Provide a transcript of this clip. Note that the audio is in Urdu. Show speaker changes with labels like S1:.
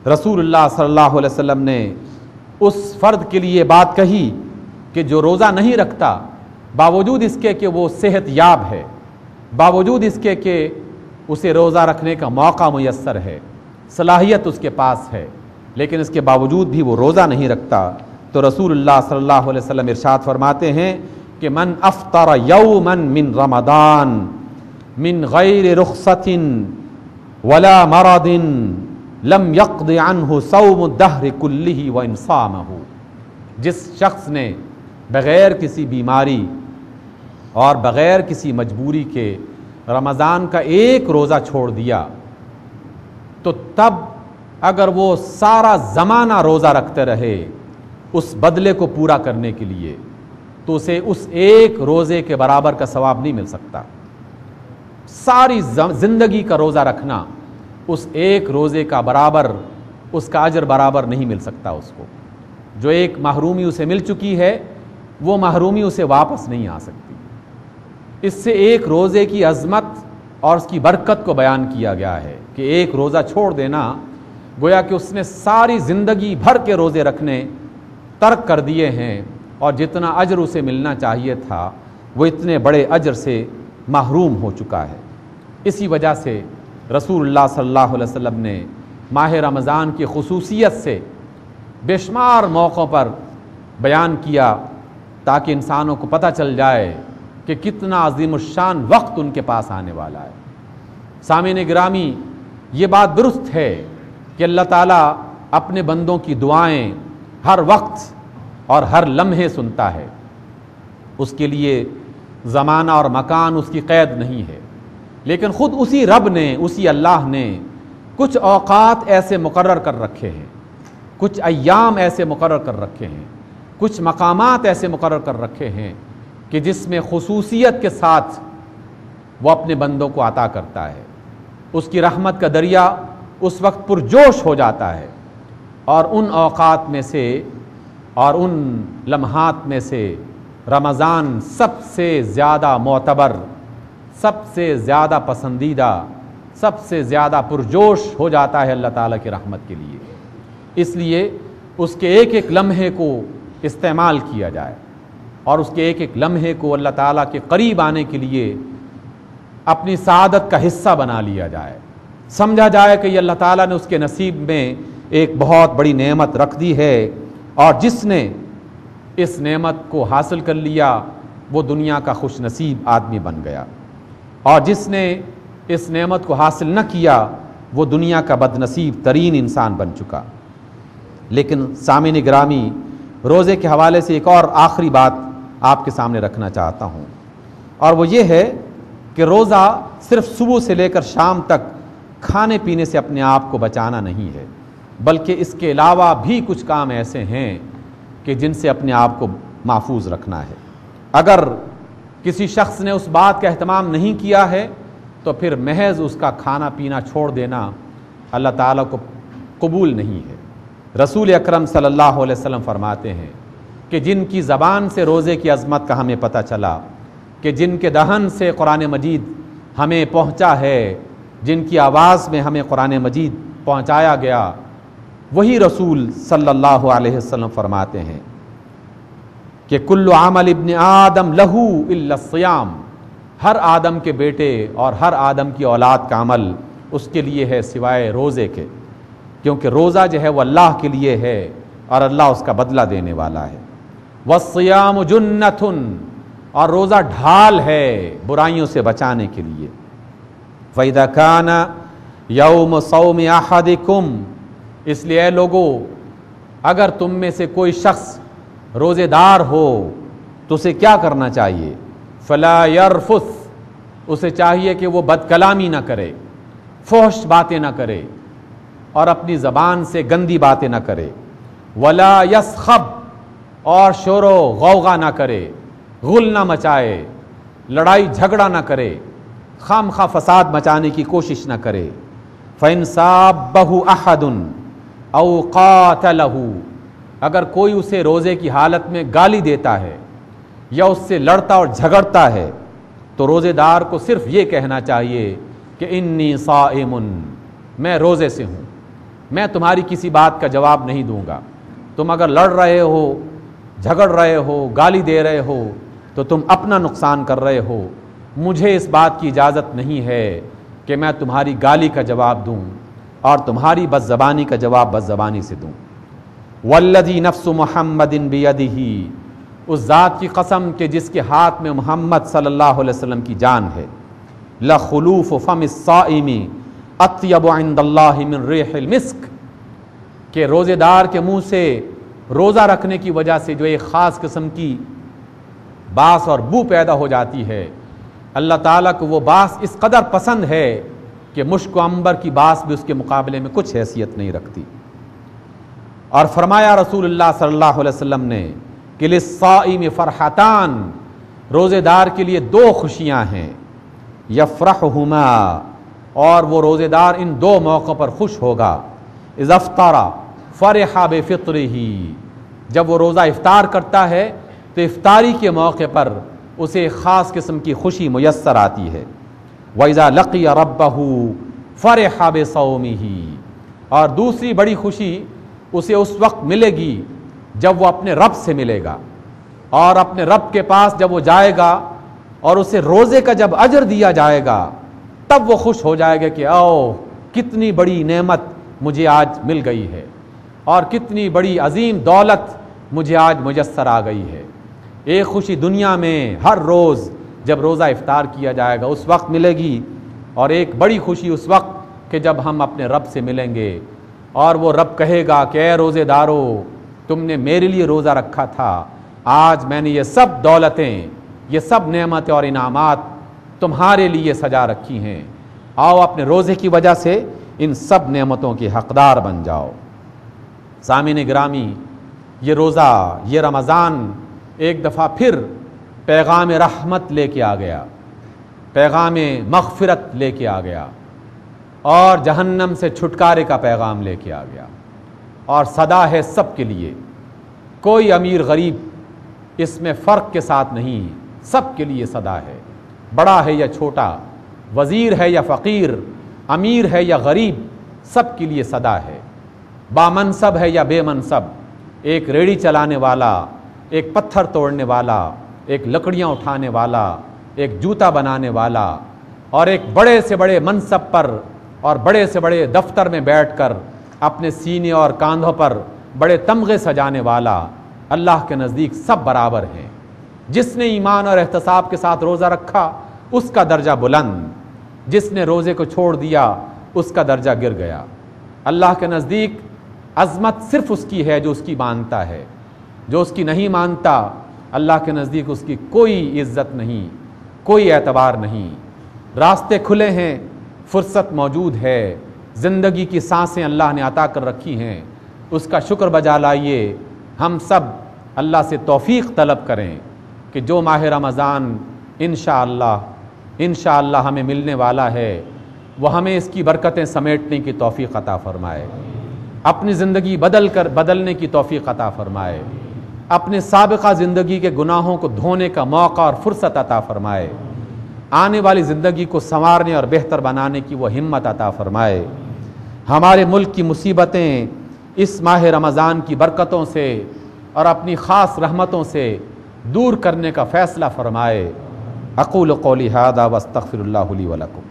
S1: رسول اللہ صلی اللہ علیہ وسلم نے اس فرد کے لیے بات کہی کہ جو روزہ نہیں رکھتا باوجود اس کے کہ وہ صحت یاب ہے، باوجود اس کے کہ اسے روزہ رکھنے کا موقع میسر ہے، صلاحیت اس کے پاس ہے، لیکن اس کے باوجود بھی وہ روزہ نہیں رکھتا، تو رسول اللہ صلی اللہ علیہ وسلم ارشاد فرماتے ہیں کہ من افطر یوما من رمضان من غیر رخصت ولا مرض لم يقض عنہ صوم الدہر کلہ وان صامہ، جس شخص نے بغیر کسی بیماری اور بغیر کسی مجبوری کے رمضان کا ایک روزہ چھوڑ دیا، تو تب اگر وہ سارا زمانہ روزہ رکھتے رہے اس بدلے کو پورا کرنے کے لیے، تو اسے اس ایک روزے کے برابر کا ثواب نہیں مل سکتا۔ ساری زندگی کا روزہ رکھنا اس ایک روزے کا برابر، اس کا اجر برابر نہیں مل سکتا اس کو۔ جو ایک محرومی اسے مل چکی ہے وہ محرومی اسے واپس نہیں آ سکتی۔ اس سے ایک روزے کی عظمت اور اس کی برکت کو بیان کیا گیا ہے کہ ایک روزہ چھوڑ دینا گویا کہ اس نے ساری زندگی بھر کے روزے رکھنے ترک کر دیے ہیں، اور جتنا اجر اسے ملنا چاہیے تھا وہ اتنے بڑے اجر سے محروم ہو چکا ہے۔ اسی وجہ سے رسول اللہ صلی اللہ علیہ وسلم نے ماہ رمضان کی خصوصیت سے بے شمار موقعوں پر بیان کیا تاکہ انسانوں کو پتہ چل جائے کہ کتنا عظیم الشان وقت ان کے پاس آنے والا ہے۔ سامعین گرامی، یہ بات درست ہے کہ اللہ تعالیٰ اپنے بندوں کی دعائیں ہر وقت اور ہر لمحے سنتا ہے، اس کے لیے زمانہ اور مکان اس کی قید نہیں ہے، لیکن خود اسی رب نے، اسی اللہ نے کچھ اوقات ایسے مقرر کر رکھے ہیں، کچھ ایام ایسے مقرر کر رکھے ہیں، کچھ مقامات ایسے مقرر کر رکھے ہیں کہ جس میں خصوصیت کے ساتھ وہ اپنے بندوں کو عطا کرتا ہے۔ اس کی رحمت کا دریا اس وقت پرجوش ہو جاتا ہے، اور ان اوقات میں سے اور ان لمحات میں سے رمضان سب سے زیادہ معتبر، سب سے زیادہ پسندیدہ، سب سے زیادہ پرجوش ہو جاتا ہے اللہ تعالیٰ کی رحمت کے لیے۔ اس لیے اس کے ایک ایک لمحے کو استعمال کیا جائے، اور اس کے ایک ایک لمحے کو اللہ تعالیٰ کے قریب آنے کے لیے اپنی سعادت کا حصہ بنا لیا جائے، سمجھا جائے کہ یہ اللہ تعالیٰ نے اس کے نصیب میں ایک بہت بڑی نعمت رکھ دی ہے، اور جس نے اس نعمت کو حاصل کر لیا وہ دنیا کا خوش نصیب آدمی بن گیا، اور جس نے اس نعمت کو حاصل نہ کیا وہ دنیا کا بد نصیب ترین انسان بن چکا۔ لیکن سامعین گرامی، روزے کے حوالے سے ایک اور آخری بات آپ کے سامنے رکھنا چاہتا ہوں، اور وہ یہ ہے کہ روزہ صرف صبح سے لے کر شام تک کھانے پینے سے اپنے آپ کو بچانا نہیں ہے، بلکہ اس کے علاوہ بھی کچھ کام ایسے ہیں کہ جن سے اپنے آپ کو محفوظ رکھنا ہے۔ اگر کسی شخص نے اس بات کا اہتمام نہیں کیا ہے تو پھر محض اس کا کھانا پینا چھوڑ دینا اللہ تعالیٰ کو قبول نہیں ہے۔ رسول اکرم صلی اللہ علیہ وسلم فرماتے ہیں کہ جن کی زبان سے روزے کی عظمت کا ہمیں پتہ چلا، کہ جن کے دہن سے قرآن مجید ہمیں پہنچا ہے، جن کی آواز میں ہمیں قرآن مجید پہنچایا گیا، وہی رسول صلی اللہ علیہ وسلم فرماتے ہیں کہ کل عمل ابن آدم لہو الا الصیام، ہر آدم کے بیٹے اور ہر آدم کی اولاد کا عمل اس کے لیے ہے سوائے روزے کے، کیونکہ روزہ جو ہے وہ اللہ کے لیے ہے اور اللہ اس کا بدلہ دینے والا ہے۔ والصیام جنۃ، اور روزہ ڈھال ہے برائیوں سے بچانے کے لیے۔ فَإِذَا كَانَ يَوْمُ صَوْمِ أَحَدِكُمْ، اس لیے اے لوگو، اگر تم میں سے کوئی شخص روزے دار ہو تو اسے کیا کرنا چاہیے؟ فَلَا يَرْفُثْ، اسے چاہیے کہ وہ بد کلامی نہ کرے، فحش باتیں نہ کرے، اور اپنی زبان سے گندی باتیں نہ کرے۔ وَلَا يَسْخَبْ، اور شور و غوغا نہ کرے، غل نہ مچائے، لڑائی جھگڑا نہ کرے، خام خواہ فساد مچانے کی کوشش نہ کرے۔ فَإِنْ سَابَّهُ أَحَدٌ أَوْ قَاتَلَهُ، اگر کوئی اسے روزے کی حالت میں گالی دیتا ہے یا اس سے لڑتا اور جھگڑتا ہے تو روزے دار کو صرف یہ کہنا چاہیے کہ انی صائم، میں روزے سے ہوں، میں تمہاری کسی بات کا جواب نہیں دوں گا. تم اگر لڑ رہے ہو، جھگڑ رہے ہو، گالی دے رہے ہو تو تم اپنا نقصان کر رہے ہو. مجھے اس بات کی اجازت نہیں ہے کہ میں تمہاری گالی کا جواب دوں اور تمہاری بد زبانی کا جواب بد زبانی سے دوں. والذی نفس محمد بیدہ، اس ذات کی قسم کہ جس کے ہاتھ میں محمد صلی اللہ علیہ وسلم کی جان ہے، لخلوف فم الصائم اطیب عند اللہ من ریح المسک، کہ روزے دار کے منہ سے روزہ رکھنے کی وجہ سے جو ایک خاص قسم کی باس اور بو پیدا ہو جاتی ہے، اللہ تعالیٰ کو وہ باس اس قدر پسند ہے کہ مشک و عنبر کی باس بھی اس کے مقابلے میں کچھ حیثیت نہیں رکھتی. اور فرمایا رسول اللہ صلی اللہ علیہ وسلم نے کہ للصائم فرحتان، روزے دار کے لیے دو خوشیاں ہیں، یفرحہما، اور وہ روزے دار ان دو موقع پر خوش ہوگا. اذا افطر فرح بفطرہ، جب وہ روزہ افطار کرتا ہے تو افطاری کے موقع پر اسے ایک خاص قسم کی خوشی میسر آتی ہے. وَإِذَا لَقِيَ رَبَّهُ فَرِحَ بِصَوْمِهِ، اور دوسری بڑی خوشی اسے اس وقت ملے گی جب وہ اپنے رب سے ملے گا، اور اپنے رب کے پاس جب وہ جائے گا اور اسے روزے کا جب اجر دیا جائے گا تب وہ خوش ہو جائے گا کہ او کتنی بڑی نعمت مجھے آج مل گئی ہے اور کتنی بڑی عظیم دولت مجھے آج میسر آ گئی ہے. ایک خوشی دنیا میں ہر روز جب روزہ افطار کیا جائے گا اس وقت ملے گی، اور ایک بڑی خوشی اس وقت کہ جب ہم اپنے رب سے ملیں گے اور وہ رب کہے گا کہ اے روزے دارو، تم نے میرے لیے روزہ رکھا تھا، آج میں نے یہ سب دولتیں، یہ سب نعمتیں اور انعامات تمہارے لیے سجا رکھی ہیں، آؤ اپنے روزے کی وجہ سے ان سب نعمتوں کے حقدار بن جاؤ. سامعین گرامی، یہ روزہ، یہ رمضان ایک دفعہ پھر پیغام رحمت لے کے آ گیا، پیغام مغفرت لے کے آ گیا، اور جہنم سے چھٹکارے کا پیغام لے کے آ گیا، اور صدا ہے سب کے لیے. کوئی امیر غریب اس میں فرق کے ساتھ نہیں، سب کے لیے صدا ہے، بڑا ہے یا چھوٹا، وزیر ہے یا فقیر، امیر ہے یا غریب، سب کے لیے صدا ہے. بامنصب ہے یا بے منصب، ایک ریڑھی چلانے والا، ایک پتھر توڑنے والا، ایک لکڑیاں اٹھانے والا، ایک جوتا بنانے والا، اور ایک بڑے سے بڑے منصب پر اور بڑے سے بڑے دفتر میں بیٹھ کر اپنے سینے اور کاندھوں پر بڑے تمغے سجانے والا، اللہ کے نزدیک سب برابر ہیں. جس نے ایمان اور احتساب کے ساتھ روزہ رکھا اس کا درجہ بلند، جس نے روزے کو چھوڑ دیا اس کا درجہ گر گیا. اللہ کے نزدیک عظمت صرف اس کی ہے جو اس کی مانتا ہے، جو اس کی نہیں مانتا اللہ کے نزدیک اس کی کوئی عزت نہیں، کوئی اعتبار نہیں. راستے کھلے ہیں، فرصت موجود ہے، زندگی کی سانسیں اللہ نے عطا کر رکھی ہیں، اس کا شکر بجا لائیے. ہم سب اللہ سے توفیق طلب کریں کہ جو ماہ رمضان انشاءاللہ ہمیں ملنے والا ہے وہ ہمیں اس کی برکتیں سمیٹنے کی توفیق عطا فرمائے، اپنی زندگی بدلنے کی توفیق عطا فرمائے، اپنے سابقہ زندگی کے گناہوں کو دھونے کا موقع اور فرصت عطا فرمائے، آنے والی زندگی کو سنوارنے اور بہتر بنانے کی وہ ہمت عطا فرمائے. ہمارے ملک کی مصیبتیں اس ماہ رمضان کی برکتوں سے اور اپنی خاص رحمتوں سے دور کرنے کا فیصلہ فرمائے. اقول قولی ھذا واستغفر اللہ لی ولکم.